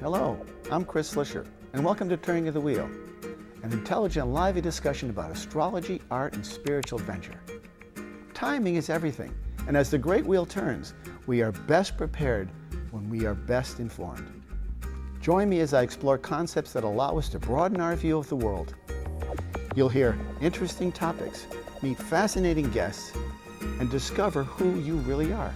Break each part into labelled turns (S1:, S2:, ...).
S1: Hello, I'm Chris Flisher, and welcome to Turning of the Wheel, an intelligent, lively discussion about astrology, art, and spiritual adventure. Timing is everything, and as the great wheel turns, we are best prepared when we are best informed. Join me as I explore concepts that allow us to broaden our view of the world. You'll hear interesting topics, meet fascinating guests, and discover who you really are.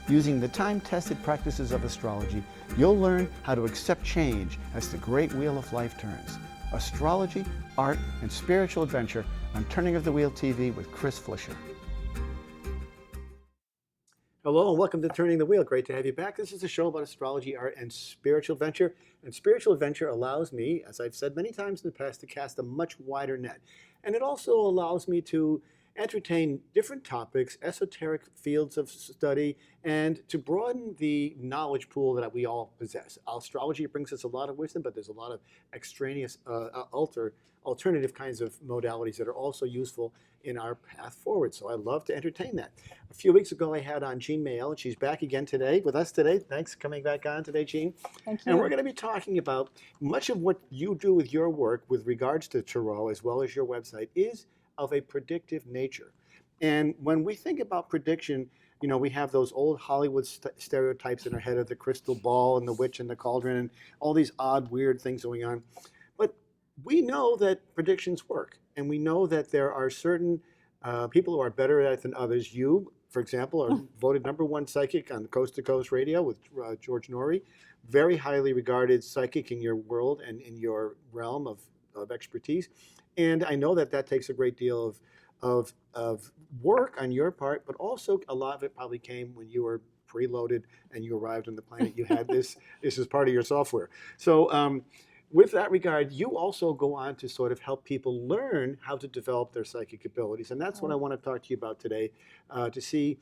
S1: Using the time-tested practices of astrology, you'll learn how to accept change as the great wheel of life turns. Astrology, art, and spiritual adventure on Turning of the Wheel TV with Chris Flisher. Hello and welcome to Turning the Wheel. Great to have you back. This is a show about astrology, art, and spiritual adventure. And spiritual adventure allows me, as I've said many times in the past, to cast a much wider net. And it also allows me to entertain different topics, esoteric fields of study, and to broaden the knowledge pool that we all possess. Astrology brings us a lot of wisdom, but there's a lot of extraneous, alternative kinds of modalities that are also useful in our path forward. So I love to entertain that. A few weeks ago, I had on Jean Mayel, and she's back again today with us today. Thanks for coming back on today, Jean.
S2: Thank you.
S1: And we're going to be talking about much of what you do with your work with regards to tarot, as well as your website, is of a predictive nature. And when we think about prediction, you know, we have those old Hollywood stereotypes in our head of the crystal ball and the witch and the cauldron and all these odd, weird things going on. But we know that predictions work. And we know that there are certain people who are better at it than others. You, for example, are voted #1 psychic on Coast to Coast Radio with George Norrie. Very highly regarded psychic in your world and in your realm of expertise. And I know that that takes a great deal of work on your part, but also a lot of it probably came when you were preloaded and you arrived on the planet. You had this is part of your software. So with that regard, you also go on to sort of help people learn how to develop their psychic abilities. And that's what I want to talk to you about today, to see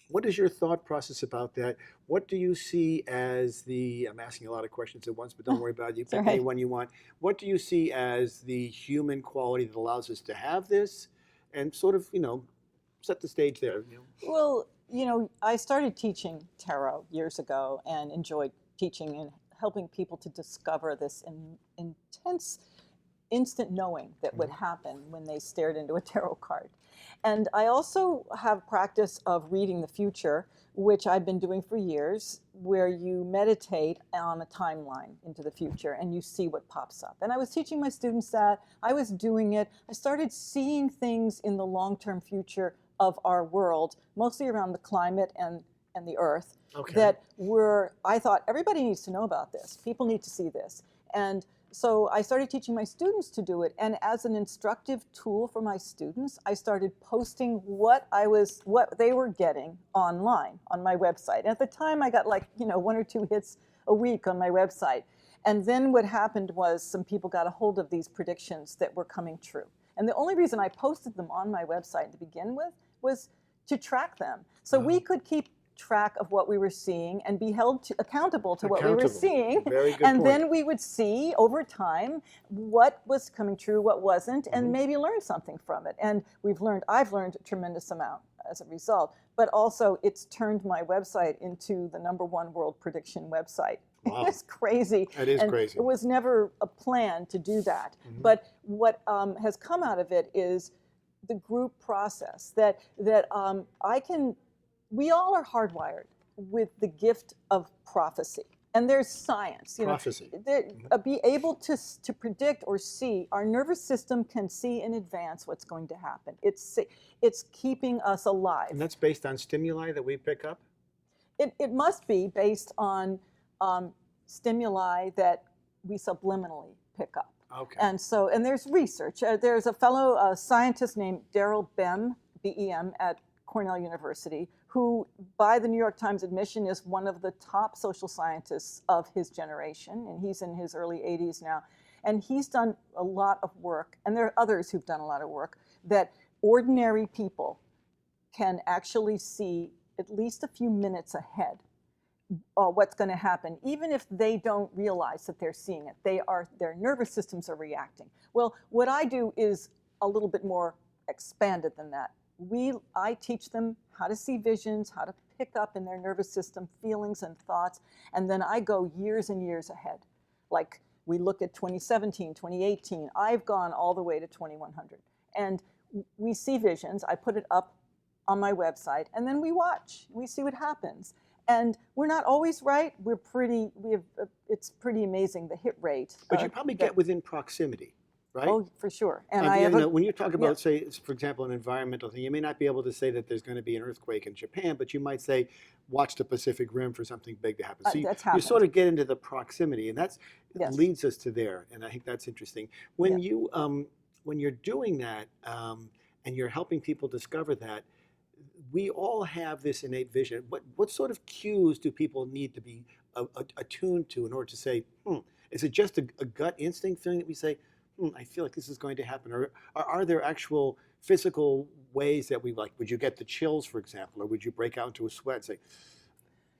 S1: what is your thought process about that? What do you see as I'm asking a lot of questions at once, but don't worry about it. You pick any one you want. What do you see as the human quality that allows us to have this? And sort of, set the stage there.
S2: Well, I started teaching tarot years ago and enjoyed teaching and helping people to discover this intense instant knowing that would happen when they stared into a tarot card. And I also have practice of reading the future, which I've been doing for years, where you meditate on a timeline into the future and you see what pops up. And I was teaching my students that. I was doing it. I started seeing things in the long-term future of our world, mostly around the climate and the earth, that I thought everybody needs to know about this. People need to see this. And so I started teaching my students to do it, and as an instructive tool for my students, I started posting what they were getting online on my website. And at the time, I got 1 or 2 hits a week on my website. And then what happened was some people got a hold of these predictions that were coming true. And the only reason I posted them on my website to begin with was to track them, so we could keep track of what we were seeing and be held accountable to what we were seeing.
S1: Very good
S2: and
S1: point.
S2: Then we would see over time what was coming true, what wasn't, and maybe learn something from it. And I've learned a tremendous amount as a result, but also it's turned my website into the #1 world prediction website.
S1: Wow.
S2: It's crazy.
S1: It is crazy.
S2: It was never a plan to do that. But what has come out of it is the group process that we all are hardwired with the gift of prophecy. And there's science.
S1: Prophecy.
S2: Be able to predict or see. Our nervous system can see in advance what's going to happen. It's keeping us alive.
S1: And that's based on stimuli that we pick up?
S2: It must be based on stimuli that we subliminally pick up.
S1: Okay.
S2: And there's research. There's a fellow scientist named Daryl Bem, B-E-M, at Cornell University, who by the New York Times admission is one of the top social scientists of his generation, and he's in his early 80s now. And he's done a lot of work, and there are others who've done a lot of work, that ordinary people can actually see at least a few minutes ahead what's going to happen, even if they don't realize that they're seeing it. Their nervous systems are reacting. Well, what I do is a little bit more expanded than that. I teach them how to see visions, how to pick up in their nervous system feelings and thoughts, and then I go years and years ahead. Like we look at 2017, 2018, I've gone all the way to 2100. And we see visions, I put it up on my website, and then we watch, we see what happens. And we're not always right. It's pretty amazing, the hit rate.
S1: But you probably get within proximity, right?
S2: Oh, for sure. And
S1: when you talk about, say, for example, an environmental thing, you may not be able to say that there's going to be an earthquake in Japan, but you might say, watch the Pacific Rim for something big to happen. So you sort of get into the proximity, and that leads us to there. And I think that's interesting. When you're doing that and you're helping people discover that, we all have this innate vision. What sort of cues do people need to be attuned to in order to say, is it just a gut instinct thing that we say, I feel like this is going to happen? Or are there actual physical ways that we like? Would you get the chills, for example, or would you break out into a sweat and say?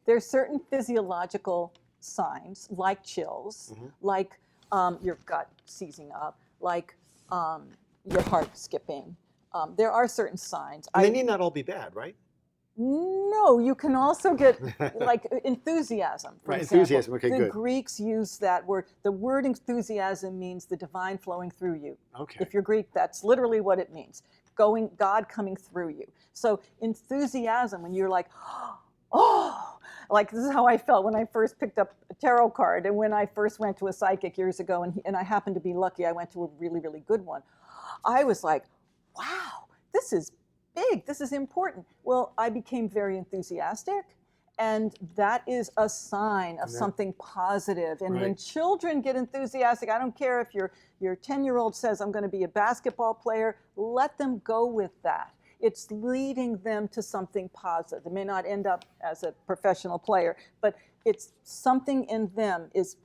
S2: There's certain physiological signs, like chills, like your gut seizing up, like your heart skipping. There are certain signs.
S1: And they need not all be bad, right?
S2: No, you can also get like enthusiasm, for example.
S1: Enthusiasm, okay, good.
S2: The Greeks use that word. The word enthusiasm means the divine flowing through you.
S1: Okay.
S2: If you're Greek, that's literally what it means. God coming through you. So enthusiasm, when you're like, oh, like this is how I felt when I first picked up a tarot card and when I first went to a psychic years ago, and I happened to be lucky, I went to a really, really good one. I was like, wow, this is big, this is important. Well, I became very enthusiastic, and that is a sign of something positive. And when children get enthusiastic, I don't care if your 10-year-old says, I'm going to be a basketball player, let them go with that. It's leading them to something positive. They may not end up as a professional player, but it's something in them is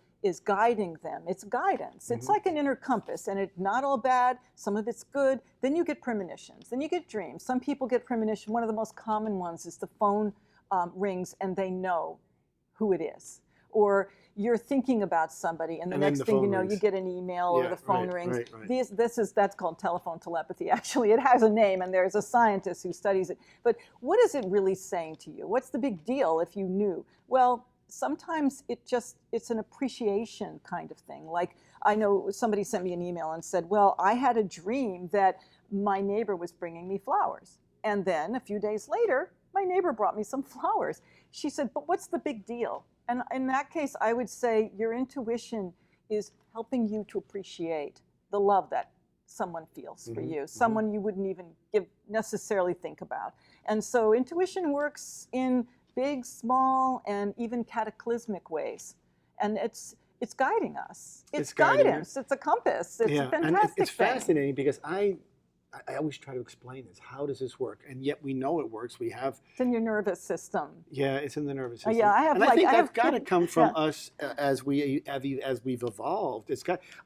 S2: guiding them. It's guidance. It's like an inner compass, and it's not all bad. Some of it's good. Then you get premonitions. Then you get dreams. Some people get premonition. One of the most common ones is the phone rings and they know who it is. Or you're thinking about somebody, and the next thing you know, you get an email or the phone rings. That's called telephone telepathy. Actually, it has a name, and there's a scientist who studies it. But what is it really saying to you? What's the big deal if you knew? Well, sometimes it's an appreciation kind of thing. Like, I know somebody sent me an email and said, well, I had a dream that my neighbor was bringing me flowers. And then a few days later, my neighbor brought me some flowers. She said, but what's the big deal? And in that case, I would say your intuition is helping you to appreciate the love that someone feels for you, someone you wouldn't even necessarily think about. And so intuition works in big, small, and even cataclysmic ways. And it's guiding us. It's guidance. It's a compass. It's a fantastic
S1: and it's fascinating because I always try to explain this. How does this work? And yet we know it works. It's
S2: in your nervous system.
S1: Yeah, it's in the nervous system.
S2: Yeah,
S1: I think that's got to come from us as we've evolved.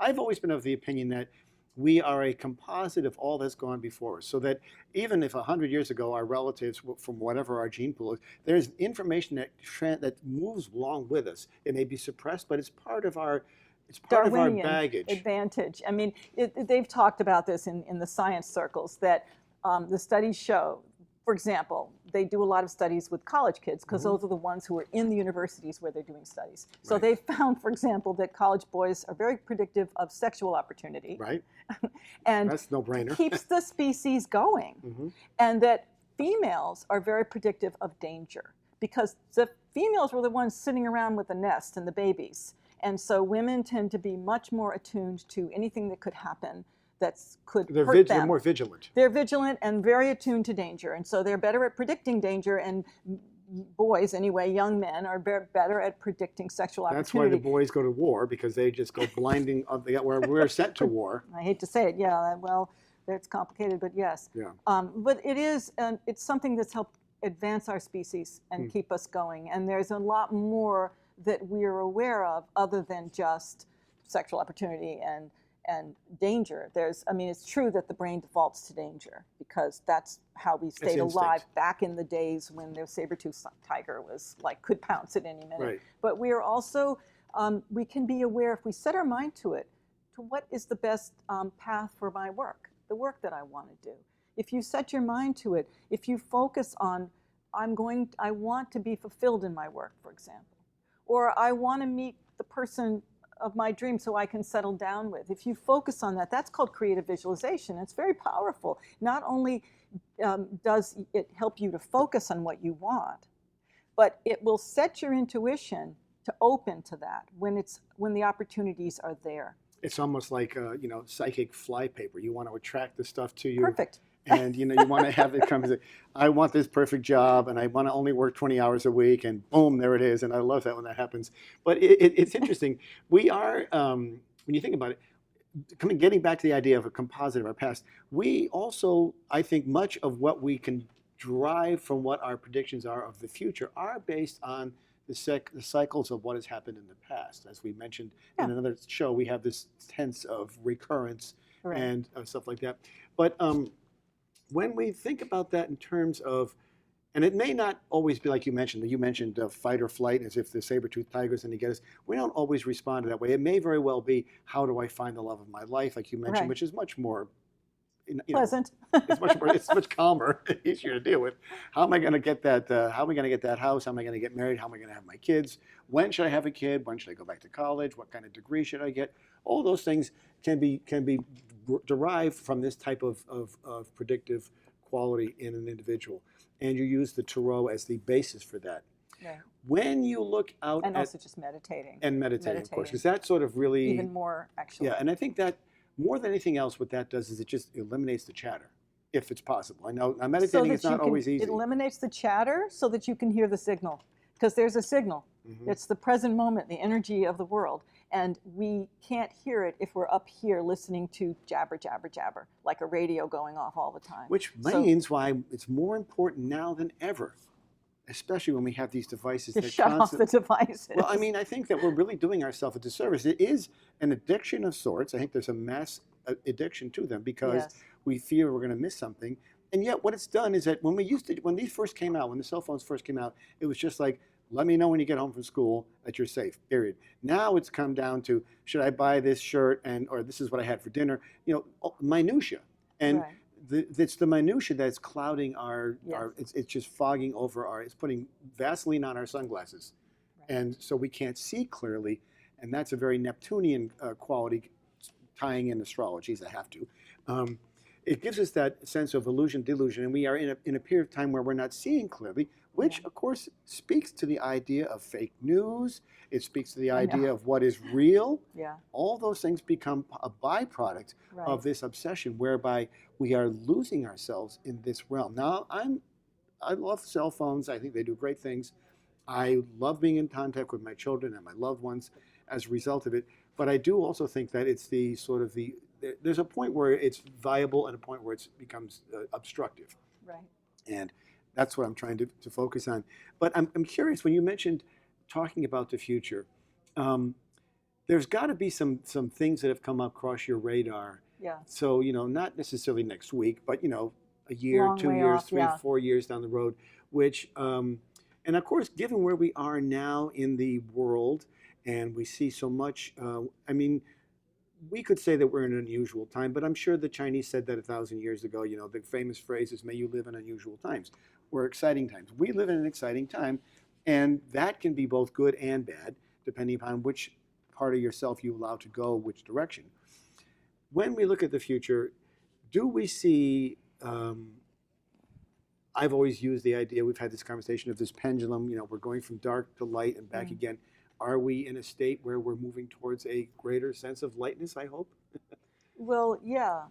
S1: I've always been of the opinion that we are a composite of all that's gone before us. So that even if 100 years ago our relatives, from whatever our gene pool is, there's information that moves along with us. It may be suppressed, but it's part of our
S2: Darwinian
S1: baggage.
S2: Advantage. I mean, they've talked about this in the science circles, that the studies show, for example, they do a lot of studies with college kids because those are the ones who are in the universities where they're doing studies. So they found, for example, that college boys are very predictive of sexual opportunity.
S1: Right.
S2: And
S1: that's no brainer.
S2: Keeps the species going. And that females are very predictive of danger because the females were the ones sitting around with the nest and the babies. And so women tend to be much more attuned to anything that could happen that could hurt them.
S1: They're more vigilant.
S2: They're vigilant and very attuned to danger. And so they're better at predicting danger. And boys, anyway, young men, are better at predicting sexual opportunity.
S1: That's why the boys go to war, because they just go blinding. Where we're sent to war.
S2: I hate to say it, well, it's complicated, but yes.
S1: Yeah.
S2: But it's something that's helped advance our species and keep us going. And there's a lot more that we're aware of other than just sexual opportunity and danger. It's true that the brain defaults to danger because that's how we stayed alive back in the days when the saber-toothed tiger could pounce at any minute.
S1: Right.
S2: But we are also, we can be aware if we set our mind to it, to what is the best path for my work, the work that I want to do. If you set your mind to it, if you focus on I want to be fulfilled in my work, for example, or I want to meet the person of my dream so I can settle down with. If you focus on that, that's called creative visualization. It's very powerful. Not only does it help you to focus on what you want, but it will set your intuition to open to that when the opportunities are there.
S1: It's almost like psychic flypaper. You want to attract the stuff to you.
S2: Perfect.
S1: And you want to have it come and say, I want this perfect job and I want to only work 20 hours a week, and boom, there it is. And I love that when that happens. But it's interesting. We are, when you think about it, getting back to the idea of a composite of our past, we also, I think, much of what we can derive from what our predictions are of the future are based on the cycles of what has happened in the past. As we mentioned in another show, we have this tense of recurrence and stuff like that. But when we think about that in terms of, and it may not always be like you mentioned fight or flight, as if the saber-toothed tiger's going to get us. We don't always respond to that way. It may very well be, how do I find the love of my life, like you mentioned, which is much more
S2: pleasant.
S1: It's much calmer, easier to deal with. How am I going to get that? How am I going to get that house? How am I going to get married? How am I going to have my kids? When should I have a kid? When should I go back to college? What kind of degree should I get? All those things can be derived from this type of predictive quality in an individual, and you use the tarot as the basis for that.
S2: Right.
S1: When you look out
S2: and also just meditating.
S1: And meditating, of course, because that sort of really
S2: even more actually.
S1: Yeah, and I think that more than anything else, what that does is it just eliminates the chatter, if it's possible. I know meditating is not always easy.
S2: It eliminates the chatter so that you can hear the signal, because there's a signal. It's the present moment, the energy of the world, and we can't hear it if we're up here listening to jabber, jabber, jabber, like a radio going off all the time.
S1: Which means why it's more important now than ever, especially when we have these devices
S2: to shut off the devices.
S1: Well, I mean, I think that we're really doing ourselves a disservice. It is an addiction of sorts. I think there's a mass addiction to them because we fear we're going to miss something. And yet what it's done is that when these first came out, when the cell phones first came out, it was just like, let me know when you get home from school that you're safe, period. Now it's come down to, should I buy this shirt or this is what I had for dinner? Minutia. And it's the minutia that's clouding it's just fogging over it's putting Vaseline on our sunglasses. And so we can't see clearly. And that's a very Neptunian quality, tying in astrologies, I have to. It gives us that sense of illusion, delusion, and we are in a period of time where we're not seeing clearly, which of course speaks to the idea of fake news. It speaks to the idea of what is real. All those things become a byproduct of this obsession, whereby we are losing ourselves in this realm. Now, I love cell phones. I think they do great things. I love being in contact with my children and my loved ones as a result of it. But I do also think that it's there's a point where it's viable and a point where it becomes obstructive. And that's what I'm trying to focus on. But I'm curious, when you mentioned talking about the future, there's got to be some things that have come across your radar. So, not necessarily next week, but, a year,
S2: Long
S1: 2
S2: way
S1: years,
S2: off,
S1: 3, 4 years down the road, which, and of course, given where we are now in the world, and we see so much, we could say that we're in an unusual time, but I'm sure the Chinese said that 1,000 years ago. The famous phrase is, may you live in unusual times. We're exciting times. We live in an exciting time, and that can be both good and bad, depending upon which part of yourself you allow to go which direction. When we look at the future, do we see, I've always used the idea, we've had this conversation of this pendulum, we're going from dark to light and back again. Are we in a state where we're moving towards a greater sense of lightness, I hope?
S2: Well, yeah.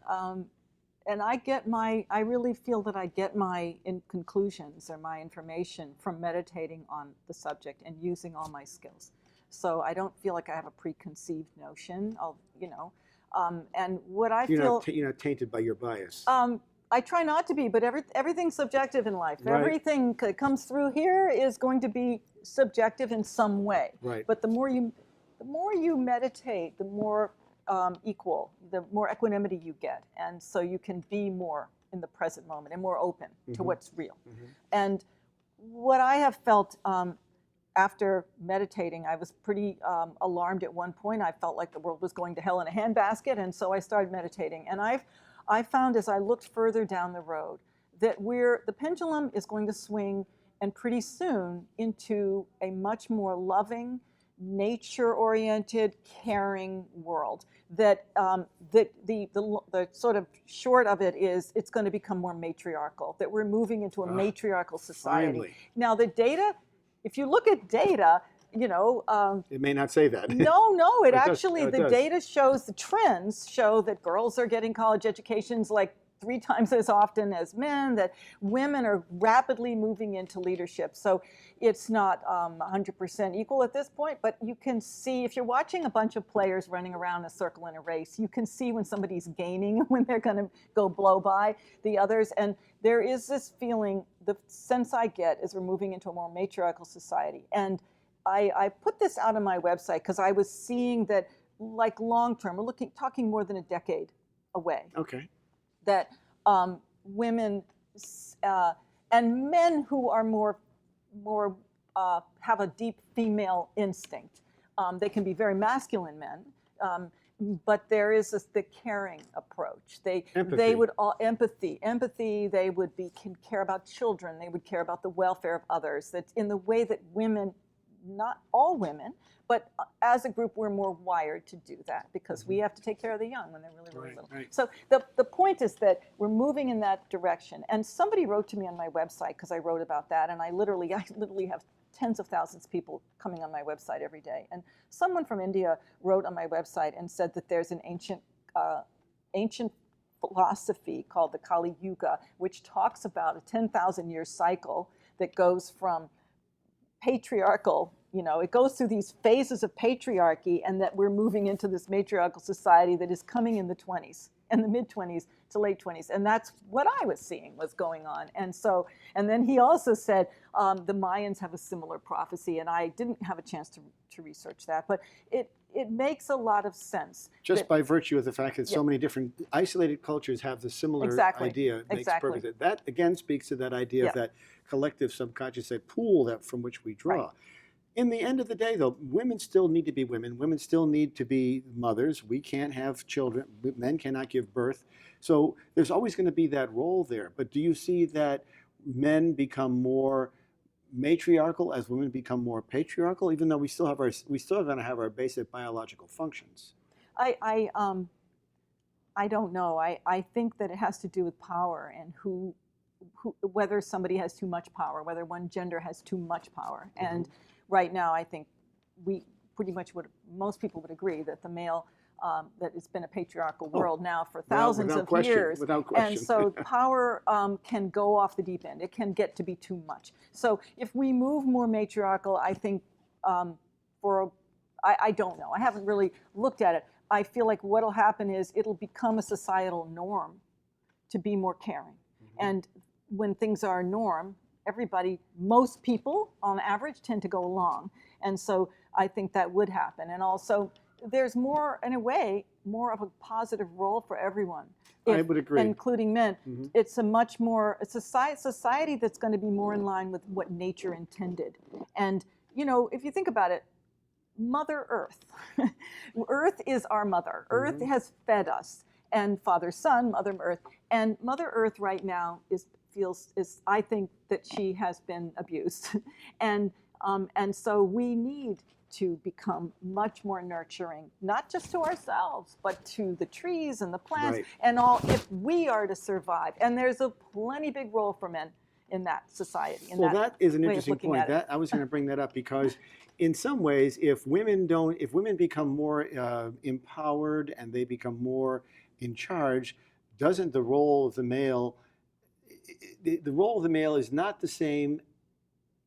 S2: And I really feel that I get my conclusions or my information from meditating on the subject and using all my skills. So I don't feel like I have a preconceived notion of, and what I feel...
S1: You're not tainted by your bias.
S2: I try not to be, but everything's subjective in life. Everything that comes through here is going to be subjective in some way. But the more you meditate, the more the more equanimity you get, and so you can be more in the present moment and more open to what's real. And what I have felt after meditating, I was pretty alarmed at one point. I felt like the world was going to hell in a handbasket, and so I started meditating. And I found as I looked further down the road that the pendulum is going to swing and pretty soon into a much more loving, nature-oriented, caring world. That the sort of short of it is it's going to become more matriarchal. That we're moving into a matriarchal society.
S1: Finally.
S2: Now the data, if you look at data,
S1: it may not say that.
S2: no, it actually,
S1: it
S2: the
S1: does.
S2: data shows, the trends show that girls are getting college educations like 3 times as often as men, that women are rapidly moving into leadership. So it's not 100% equal at this point, but you can see, if you're watching a bunch of players running around in a circle in a race, you can see when somebody's gaining, when they're going to go blow by the others. And there is this feeling, the sense I get is we're moving into a more matriarchal society. And I put this out on my website because I was seeing that, like long term, we're talking more than a decade away.
S1: Okay.
S2: That women and men who are more have a deep female instinct. They can be very masculine men, but there is the caring approach. They would empathy. They would can care about children. They would care about the welfare of others. That's in the way that women, not all women, but as a group, we're more wired to do that because we have to take care of the young when they're really, really little.
S1: Right.
S2: So the point is that we're moving in that direction. And somebody wrote to me on my website, because I wrote about that, and I literally have tens of thousands of people coming on my website every day. And someone from India wrote on my website and said that there's an ancient philosophy called the Kali Yuga, which talks about a 10,000-year cycle that goes from patriarchal, it goes through these phases of patriarchy, and that we're moving into this matriarchal society that is coming in the 20s and the mid-20s to late 20s. And that's what I was seeing was going on. And then he also said the Mayans have a similar prophecy, and I didn't have a chance to research that, but it makes a lot of sense.
S1: Just by virtue of the fact that so many different isolated cultures have the similar idea, makes perfect sense. That again speaks to that idea of that collective subconscious, a pool that from which we draw.
S2: Right.
S1: In the end of the day, though, women still need to be women. Women still need to be mothers. We can't have children. Men cannot give birth. So there's always going to be that role there. But do you see that men become more matriarchal as women become more patriarchal, even though we still going to have our basic biological functions?
S2: I don't know. I think that it has to do with power and whether somebody has too much power, whether one gender has too much power. Mm-hmm. And right now, I think we pretty much most people would agree that the male, that it's been a patriarchal world now for thousands of years.
S1: Without question.
S2: And so power can go off the deep end. It can get to be too much. So if we move more matriarchal, I think I don't know. I haven't really looked at it. I feel like what'll happen is it'll become a societal norm to be more caring. Mm-hmm. And when things are a norm, most people on average tend to go along. And so I think that would happen. And also there's more, in a way, more of a positive role for everyone.
S1: I would agree.
S2: Including men.
S1: Mm-hmm.
S2: It's a society that's going to be more in line with what nature intended. And, if you think about it, Mother Earth. Earth is our mother. Earth mm-hmm. has fed us. And Father, Son, Mother Earth. And Mother Earth right now I think that she has been abused. And so we need to become much more nurturing, not just to ourselves, but to the trees and the plants and all, if we are to survive. And there's a plenty big role for men in that society.
S1: That is an interesting point. I was going to bring that up because in some ways, if women become more empowered and they become more in charge, doesn't the role of the male is not the same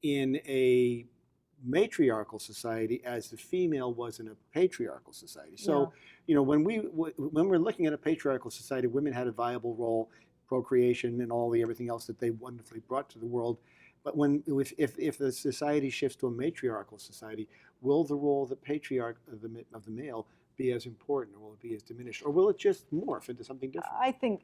S1: in a matriarchal society as the female was in a patriarchal society. So, when we're looking at a patriarchal society, women had a viable role, procreation and everything else that they wonderfully brought to the world. But if the society shifts to a matriarchal society, will the role of the patriarch of the male be as important, or will it be as diminished, or will it just morph into something different?
S2: I think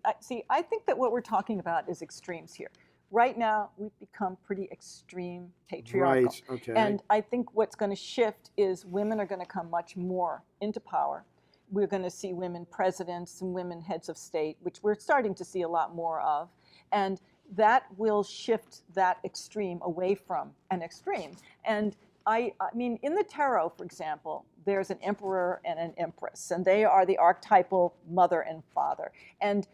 S2: that what we're talking about is extremes here. Right now, we've become pretty extreme patriarchal.
S1: Right, okay.
S2: And I think what's going to shift is women are going to come much more into power. We're going to see women presidents and women heads of state, which we're starting to see a lot more of. And that will shift that extreme away from an extreme. And I mean, in the tarot, for example, there's an emperor and an empress, and they are the archetypal mother and father, and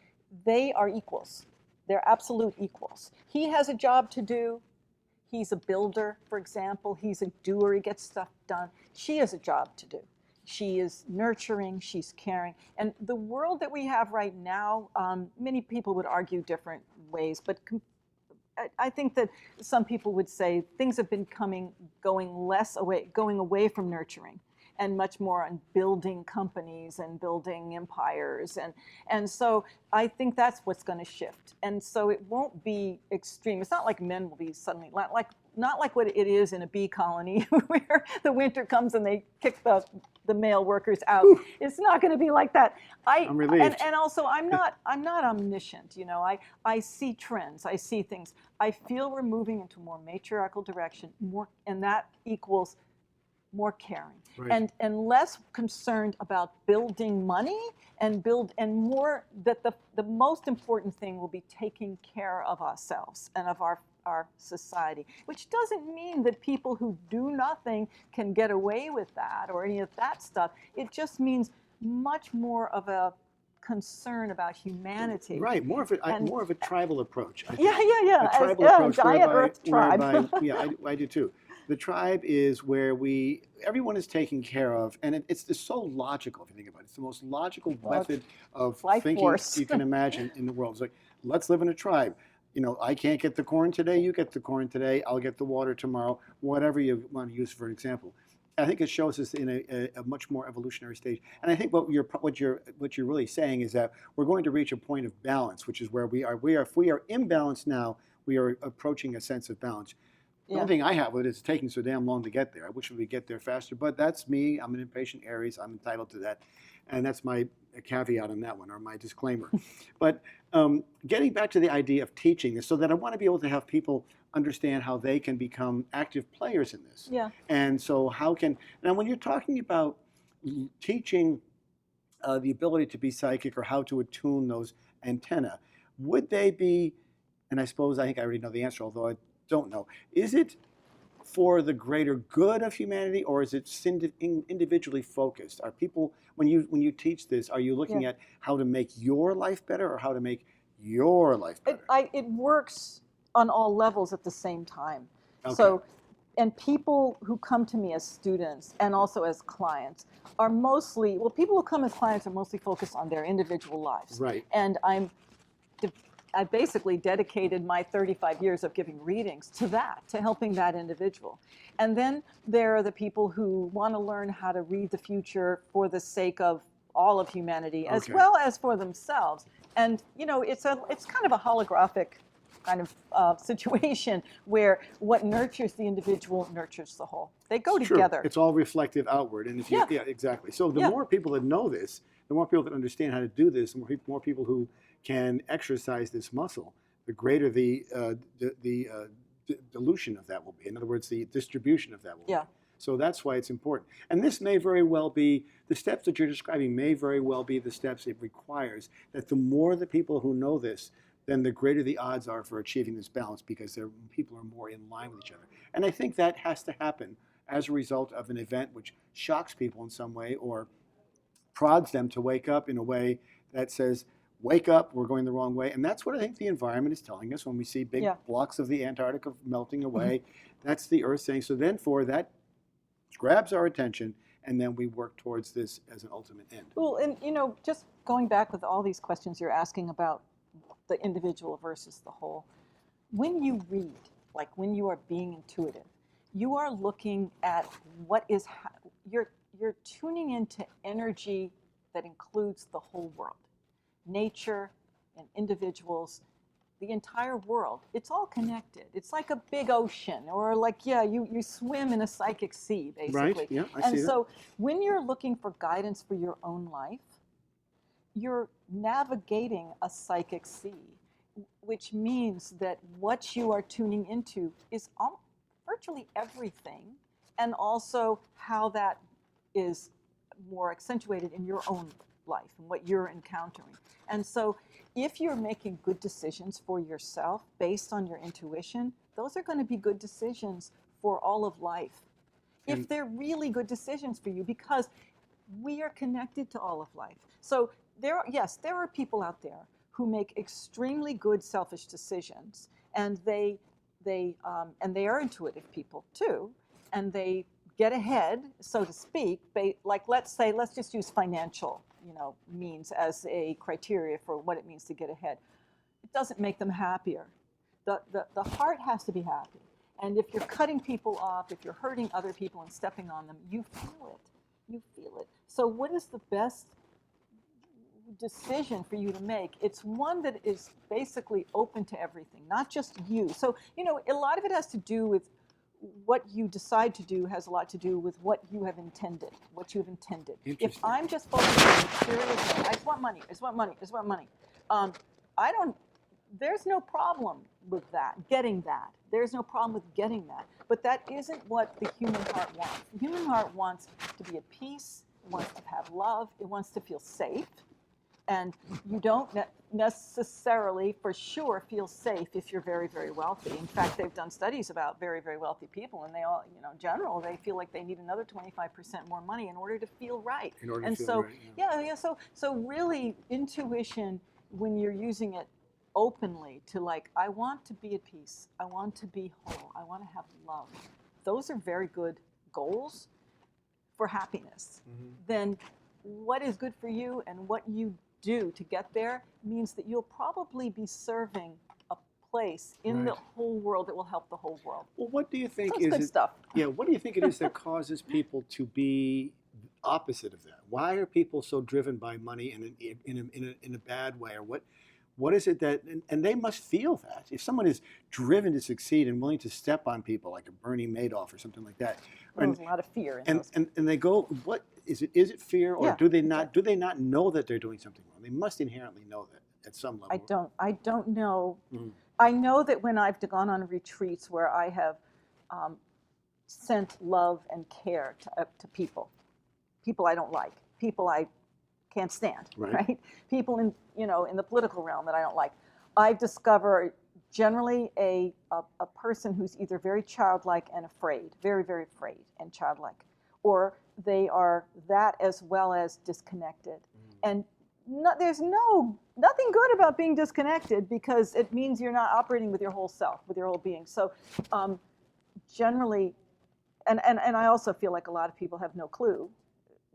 S2: they are equals. They're absolute equals. He has a job to do. He's a builder, for example. He's a doer. He gets stuff done. She has a job to do. She is nurturing. She's caring. And the world that we have right now, many people would argue different ways, but I think that some people would say things have been going away from nurturing and much more on building companies and building empires. And so I think that's what's going to shift. And so it won't be extreme. It's not like men will be suddenly, not like what it is in a bee colony where the winter comes and they kick the male workers out. It's not going to be like that.
S1: I'm relieved.
S2: And also, I'm not omniscient. You know, I see trends. I see things. I feel we're moving into a more matriarchal direction, and that equals more caring,
S1: right.
S2: and less concerned about building money, and more that the most important thing will be taking care of ourselves and of our society, which doesn't mean that people who do nothing can get away with that or any of that stuff. It just means much more of a concern about humanity.
S1: Right, more of a tribal approach. I think.
S2: Yeah.
S1: A tribal approach
S2: Giant Earth tribe.
S1: Yeah, I do too. The tribe is where everyone is taken care of, and it's so logical if you think about it. It's the most logical method of thinking
S2: force.
S1: you can imagine in the world. It's like, let's live in a tribe. You know, I can't get the corn today, you get the corn today, I'll get the water tomorrow, whatever you want to use for an example. I think it shows us in a much more evolutionary stage. And I think what you're really saying is that we're going to reach a point of balance, which is where we are. If we are imbalanced now, we are approaching a sense of balance. The only thing I have with it is taking so damn long to get there. I wish we could get there faster, but that's me. I'm an impatient Aries. I'm entitled to that. And that's my caveat on that one, or my disclaimer. But getting back to the idea of teaching this, so that I want to be able to have people understand how they can become active players in this.
S2: Yeah.
S1: And so now when you're talking about teaching the ability to be psychic or how to attune those antennae, would they be, and I think I already know the answer, although I don't know, is it for the greater good of humanity, or is it individually focused? Are people, when you teach this, are you looking at how to make your life better or how to make your life better?
S2: It works on all levels at the same time.
S1: Okay.
S2: So, and people who come to me as students and also as clients are mostly, people who come as clients are mostly focused on their individual lives.
S1: Right.
S2: And I basically dedicated my 35 years of giving readings to that, to helping that individual. And then there are the people who want to learn how to read the future for the sake of all of humanity, as well as for themselves. And you know, it's kind of a holographic kind of situation where what nurtures the individual nurtures the whole. They go together.
S1: It's all reflective outward, and if you, exactly. So the more people that know this, the more people that understand how to do this, the more people who can exercise this muscle, the greater the dilution of that will be. In other words, the distribution of that will be. So that's why it's important. And this may very well be, the steps that you're describing may very well be the steps it requires, that the more the people who know this, then the greater the odds are for achieving this balance, because people are more in line with each other. And I think that has to happen as a result of an event which shocks people in some way or prods them to wake up in a way that says, wake up, we're going the wrong way. And that's what I think the environment is telling us when we see big blocks of the Antarctica melting away. That's the Earth saying, so then that grabs our attention, and then we work towards this as an ultimate end.
S2: Well, and you know, just going back with all these questions you're asking about the individual versus the whole, when you read, like when you are being intuitive, you are looking at what is, you're tuning into energy that includes the whole world. Nature and individuals, the entire world, it's all connected. It's like a big ocean, or like, you swim in a psychic sea, basically.
S1: Right, yeah, I see that.
S2: And so when you're looking for guidance for your own life, you're navigating a psychic sea, which means that what you are tuning into is virtually everything, and also how that is more accentuated in your own life and what you're encountering. And so if you're making good decisions for yourself based on your intuition, those are going to be good decisions for all of life. If they're really good decisions for you, because we are connected to all of life. So there are people out there who make extremely good selfish decisions, and they are intuitive people too, and they get ahead, so to speak. Like let's just use financial, means as a criteria for what it means to get ahead. It doesn't make them happier. The heart has to be happy. And if you're cutting people off, if you're hurting other people and stepping on them, you feel it. You feel it. So what is the best decision for you to make? It's one that is basically open to everything, not just you. So, a lot of it has to do with what you decide to do, has a lot to do with what you have intended, If I'm just focused on material gain, I just want money, there's no problem with that, getting that. There's no problem with getting that. But that isn't what the human heart wants. The human heart wants to be at peace, it wants to have love, it wants to feel safe. And you don't necessarily, for sure, feel safe if you're very, very wealthy. In fact, they've done studies about very, very wealthy people, and they all, in general, they feel like they need another 25% more money in order to feel right. So really, intuition, when you're using it openly to I want to be at peace, I want to be whole, I want to have love. Those are very good goals for happiness. Mm-hmm. Then what is good for you and what you do to get there means that you'll probably be serving a place in the whole world that will help the whole world.
S1: Well, what do you think
S2: is good stuff?
S1: Yeah, what do you think it is that causes people to be opposite of that? Why are people so driven by money in a bad way, or what is it that, and they must feel that. If someone is driven to succeed and willing to step on people like a Bernie Madoff or something like that.
S2: There's a lot of fear in those.
S1: And they go, what is it? Is it fear, or do they not know that they're doing something wrong? They must inherently know that at some level.
S2: I don't know. Mm-hmm. I know that when I've gone on retreats where I have sent love and care to people I don't like, people I can't stand, right? People in the political realm that I don't like. I discover generally a person who's either very childlike and afraid, very, very afraid and childlike, or they are that as well as disconnected. And there's nothing good about being disconnected, because it means you're not operating with your whole self, with your whole being. So generally, and I also feel like a lot of people have no clue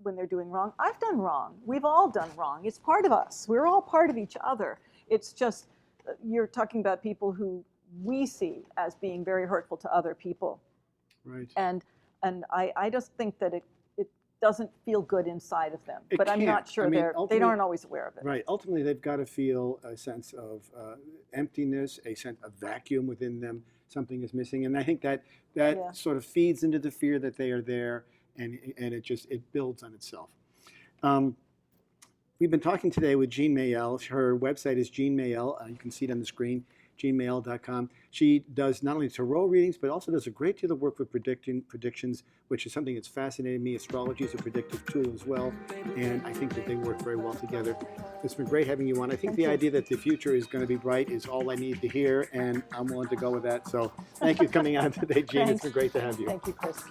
S2: when they're doing wrong. I've done wrong. We've all done wrong. It's part of us. We're all part of each other. It's just, you're talking about people who we see as being very hurtful to other people.
S1: Right.
S2: And I just think that it doesn't feel good inside of them. But I'm not sure they aren't always aware of it.
S1: Right. Ultimately, they've got to feel a sense of emptiness, a sense of vacuum within them. Something is missing. And I think that sort of feeds into the fear that they are there. And it builds on itself. We've been talking today with Jean Mayel. Her website is Jean Mayel. You can see it on the screen, jeanmayel.com. She does not only tarot readings, but also does a great deal of work with predictions, which is something that's fascinated me. Astrology is a predictive tool as well, and I think that they work very well together. It's been great having you on. I think the idea that the future is going to be bright is all I need to hear, and I'm willing to go with that. So thank you for coming on today, Jean. It's been great to have you.
S2: Thank you, Chris.